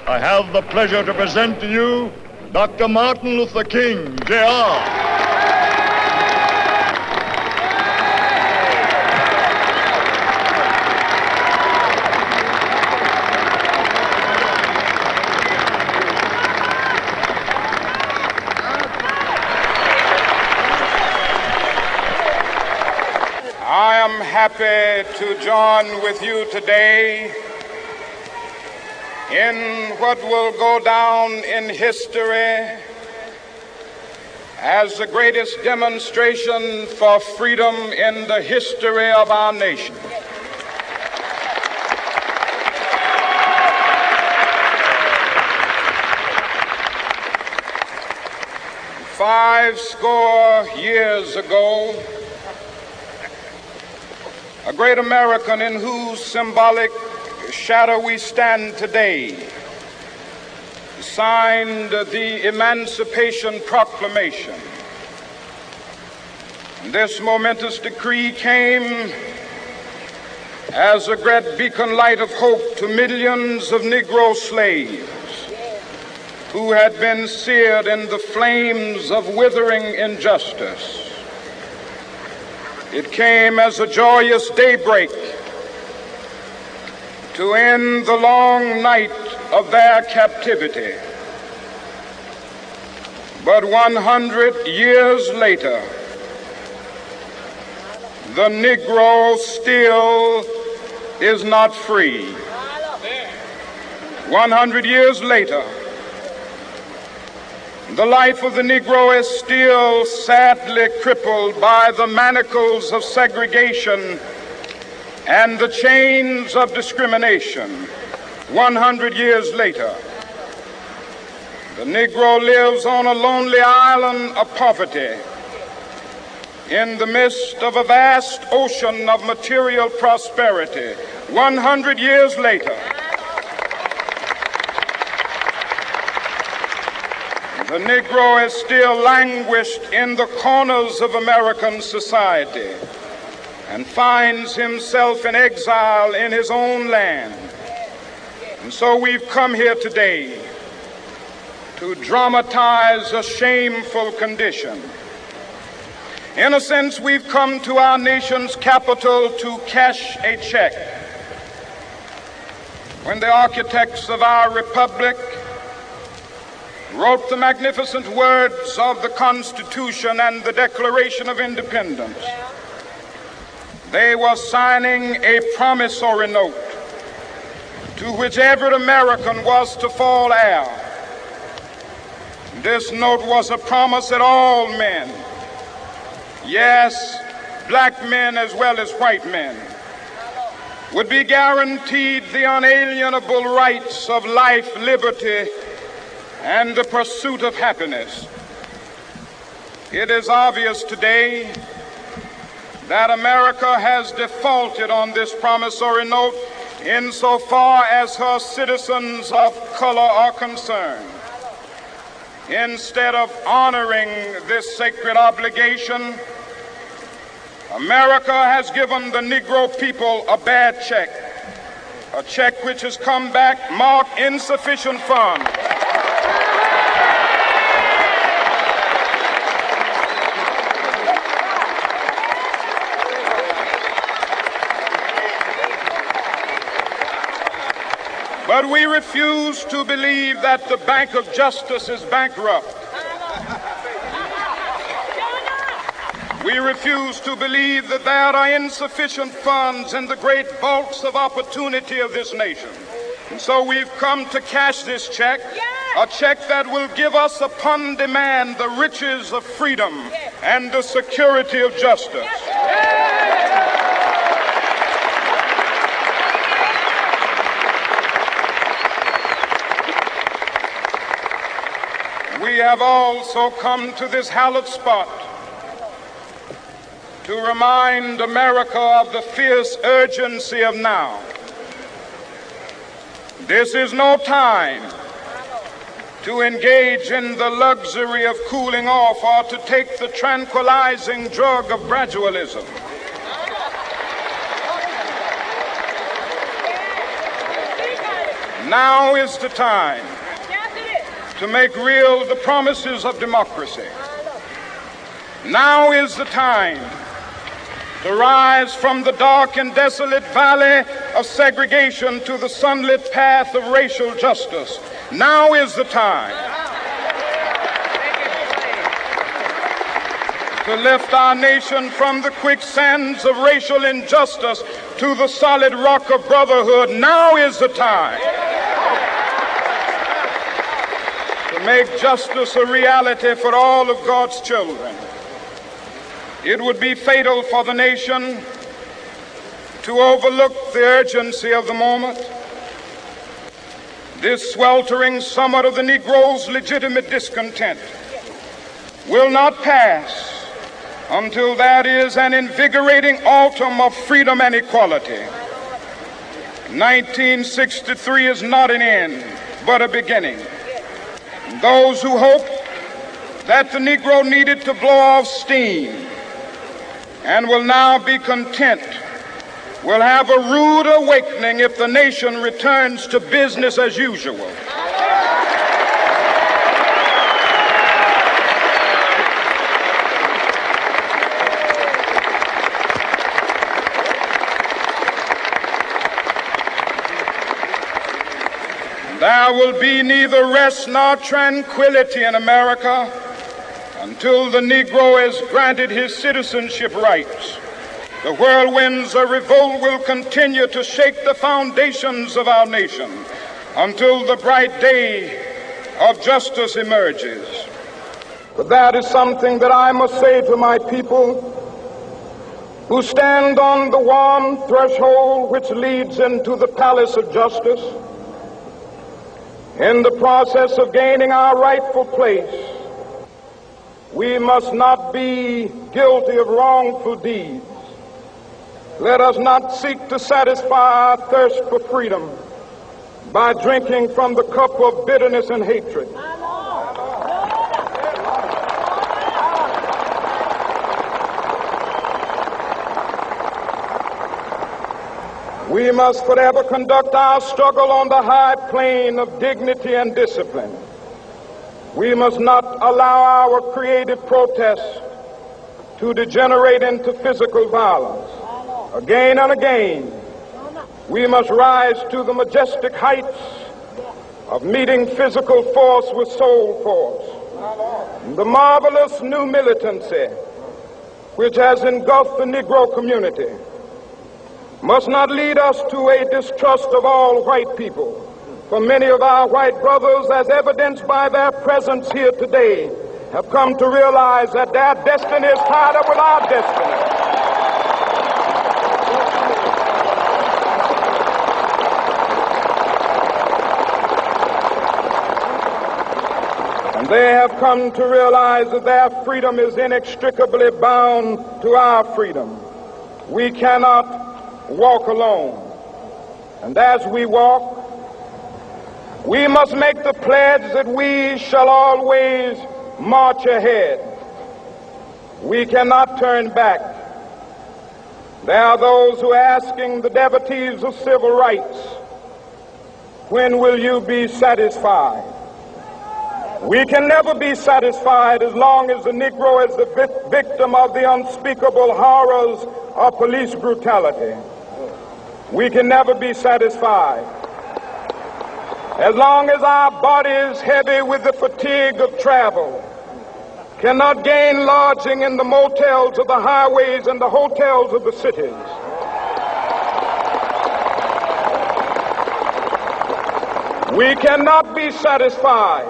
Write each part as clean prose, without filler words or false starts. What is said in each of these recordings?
I have the pleasure to present to you Dr. Martin Luther King, Jr. I am happy to join with you today in what will go down in history as the greatest demonstration for freedom in the history of our nation. Five score years ago, a great American in whose symbolic shadow we stand today signed the Emancipation Proclamation. This momentous decree came as a great beacon light of hope to millions of Negro slaves who had been seared in the flames of withering injustice. It came as a joyous daybreak to end the long night of their captivity. But 100 years later, the Negro still is not free. 100 years later, the life of the Negro is still sadly crippled by the manacles of segregation and the chains of discrimination. 100 years later, the Negro lives on a lonely island of poverty in the midst of a vast ocean of material prosperity. 100 years later, the Negro is still languished in the corners of American society and finds himself in exile in his own land. And so we've come here today to dramatize a shameful condition. In a sense, we've come to our nation's capital to cash a check. When the architects of our republic wrote the magnificent words of the Constitution and the Declaration of Independence, they were signing a promissory note to which every American was to fall heir. This note was a promise that all men, yes, black men as well as white men, would be guaranteed the unalienable rights of life, liberty, and the pursuit of happiness. It is obvious today that America has defaulted on this promissory note insofar as her citizens of color are concerned. Instead of honoring this sacred obligation, America has given the Negro people a bad check, a check which has come back marked insufficient funds. But we refuse to believe that the Bank of Justice is bankrupt. We refuse to believe that there are insufficient funds in the great vaults of opportunity of this nation. And so we've come to cash this check, a check that will give us upon demand the riches of freedom and the security of justice. We have also come to this hallowed spot to remind America of the fierce urgency of now. This is no time to engage in the luxury of cooling off or to take the tranquilizing drug of gradualism. Now is the time to make real the promises of democracy. Now is the time to rise from the dark and desolate valley of segregation to the sunlit path of racial justice. Now is the time to lift our nation from the quicksands of racial injustice to the solid rock of brotherhood. Now is the time to make justice a reality for all of God's children. It would be fatal for the nation to overlook the urgency of the moment. This sweltering summit of the Negro's legitimate discontent will not pass until that is an invigorating autumn of freedom and equality. 1963 is not an end, but a beginning. Those who hope that the Negro needed to blow off steam and will now be content will have a rude awakening if the nation returns to business as usual. There will be neither rest nor tranquility in America until the Negro is granted his citizenship rights. The whirlwinds of revolt will continue to shake the foundations of our nation until the bright day of justice emerges. But that is something that I must say to my people who stand on the warm threshold which leads into the palace of justice. In the process of gaining our rightful place, we must not be guilty of wrongful deeds. Let us not seek to satisfy our thirst for freedom by drinking from the cup of bitterness and hatred. We must forever conduct our struggle on the high plane of dignity and discipline. We must not allow our creative protests to degenerate into physical violence. Again and again, we must rise to the majestic heights of meeting physical force with soul force. The marvelous new militancy which has engulfed the Negro community must not lead us to a distrust of all white people. For many of our white brothers, as evidenced by their presence here today, have come to realize that their destiny is tied up with our destiny. And they have come to realize that their freedom is inextricably bound to our freedom. We cannot walk alone. And as we walk, we must make the pledge that we shall always march ahead. We cannot turn back. There are those who are asking the devotees of civil rights, when will you be satisfied? We can never be satisfied as long as the Negro is the victim of the unspeakable horrors of police brutality. We can never be satisfied as long as our bodies, heavy with the fatigue of travel, cannot gain lodging in the motels of the highways and the hotels of the cities. We cannot be satisfied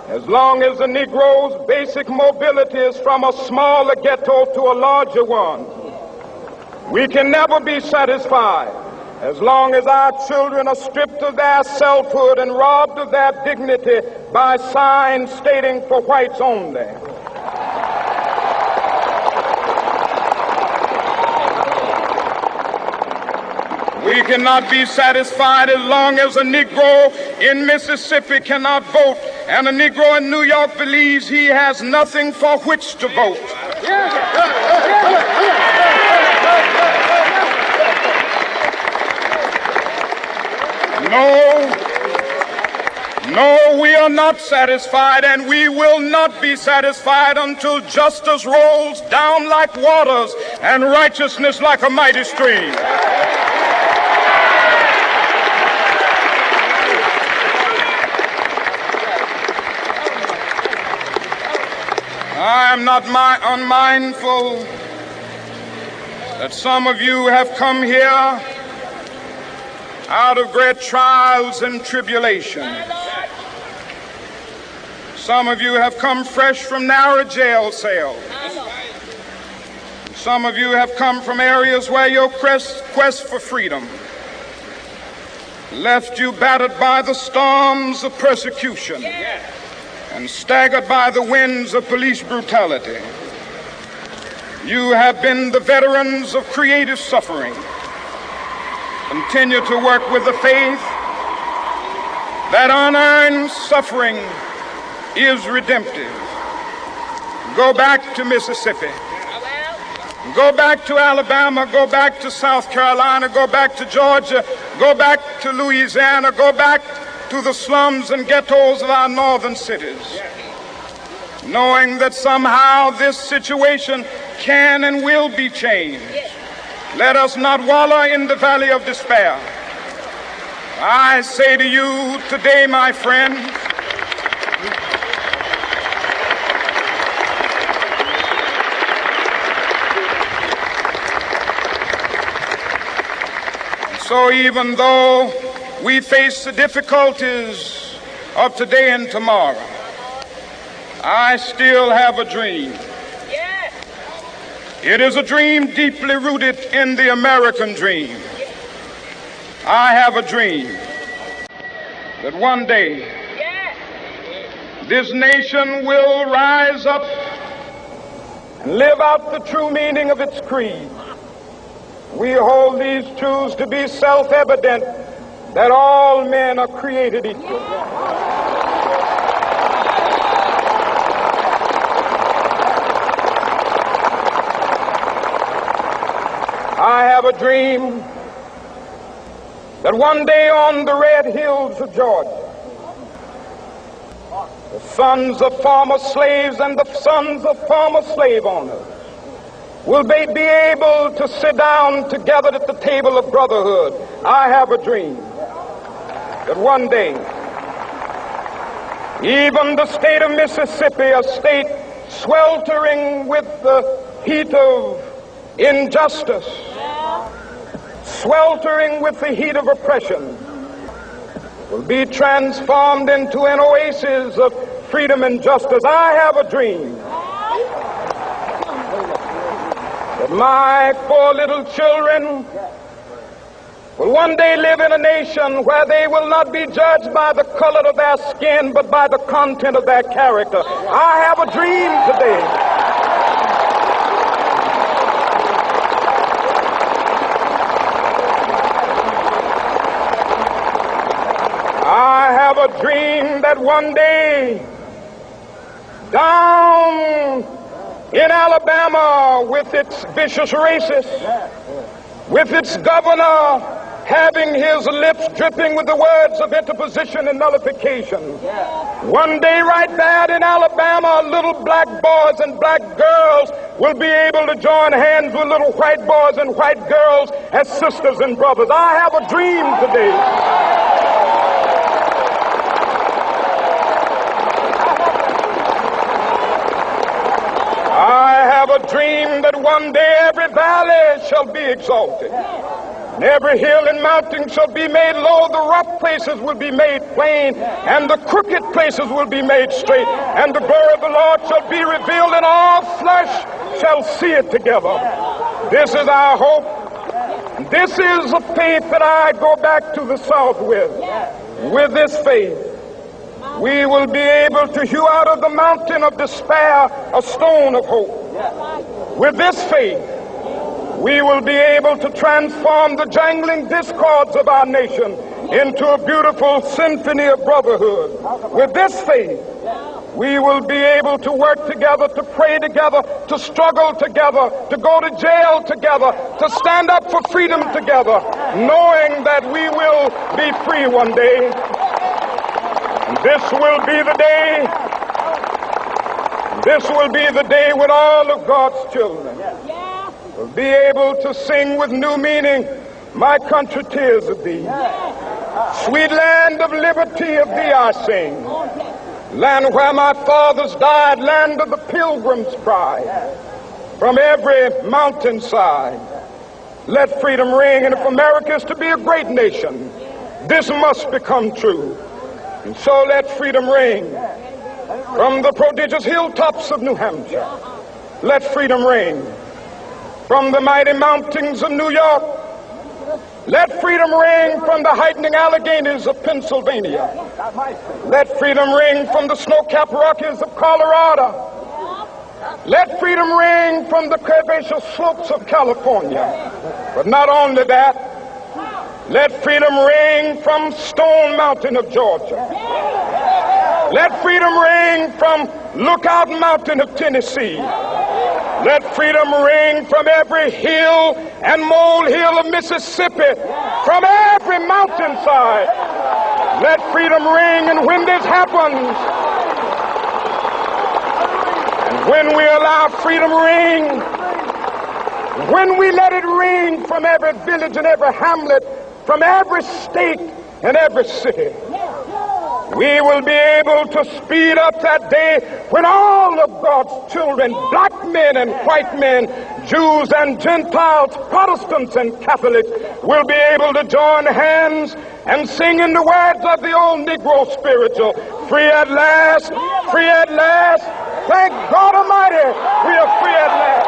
as long as the Negro's basic mobility is from a smaller ghetto to a larger one. We can never be satisfied as long as our children are stripped of their selfhood and robbed of their dignity by signs stating for whites only. We cannot be satisfied as long as a Negro in Mississippi cannot vote and a Negro in New York believes he has nothing for which to vote. No, No, we are not satisfied, and we will not be satisfied until justice rolls down like waters and righteousness like a mighty stream. I am not unmindful that some of you have come here out of great trials and tribulations. Some of you have come fresh from narrow jail cells. Some of you have come from areas where your quest for freedom left you battered by the storms of persecution and staggered by the winds of police brutality. You have been the veterans of creative suffering. Continue to work with the faith that unearned suffering is redemptive. Go back to Mississippi. Go back to Alabama. Go back to South Carolina. Go back to Georgia. Go back to Louisiana. Go back to the slums and ghettos of our northern cities, knowing that somehow this situation can and will be changed. Let us not wallow in the valley of despair. I say to you today, my friends, so even though we face the difficulties of today and tomorrow, I still have a dream. It is a dream deeply rooted in the American dream. I have a dream that one day this nation will rise up and live out the true meaning of its creed. We hold these truths to be self-evident, that all men are created equal. I have a dream that one day on the red hills of Georgia, the sons of former slaves and the sons of former slave owners will be able to sit down together at the table of brotherhood. I have a dream that one day, even the state of Mississippi, a state sweltering with the heat of injustice, sweltering with the heat of oppression, will be transformed into an oasis of freedom and justice. I have a dream that my 4 little children will one day live in a nation where they will not be judged by the color of their skin, but by the content of their character. I have a dream today a dream that one day down in Alabama, with its vicious racists, with its governor having his lips dripping with the words of interposition and nullification, one day right there in Alabama, little black boys and black girls will be able to join hands with little white boys and white girls as sisters and brothers. I have a dream today a dream that one day every valley shall be exalted, and every hill and mountain shall be made low. The rough places will be made plain, and the crooked places will be made straight, and the glory of the Lord shall be revealed, and all flesh shall see it together. This is our hope. This is the faith that I go back to the South with. With this faith, we will be able to hew out of the mountain of despair a stone of hope. With this faith, we will be able to transform the jangling discords of our nation into a beautiful symphony of brotherhood. With this faith, we will be able to work together, to pray together, to struggle together, to go to jail together, to stand up for freedom together, knowing that we will be free one day. This will be the day when all of God's children will be able to sing with new meaning, my country, tears of thee. Sweet land of liberty, of thee I sing. Land where my fathers died, land of the pilgrim's pride. From every mountainside, let freedom ring. And if America is to be a great nation, this must become true. And so let freedom ring. From the prodigious hilltops of New Hampshire, let freedom ring. From the mighty mountains of New York, let freedom ring. From the heightening Alleghenies of Pennsylvania, let freedom ring. From the snow-capped Rockies of Colorado, let freedom ring. From the curvaceous slopes of California. But not only that, let freedom ring from Stone Mountain of Georgia. Let freedom ring from Lookout Mountain of Tennessee. Let freedom ring from every hill and molehill of Mississippi, from every mountainside. Let freedom ring. And when this happens, and when we allow freedom ring, when we let it ring from every village and every hamlet, from every state and every city, we will be able to speed up that day when all of God's children, black men and white men, Jews and Gentiles, Protestants and Catholics, will be able to join hands and sing in the words of the old Negro spiritual, free at last, free at last. Thank God Almighty, we are free at last.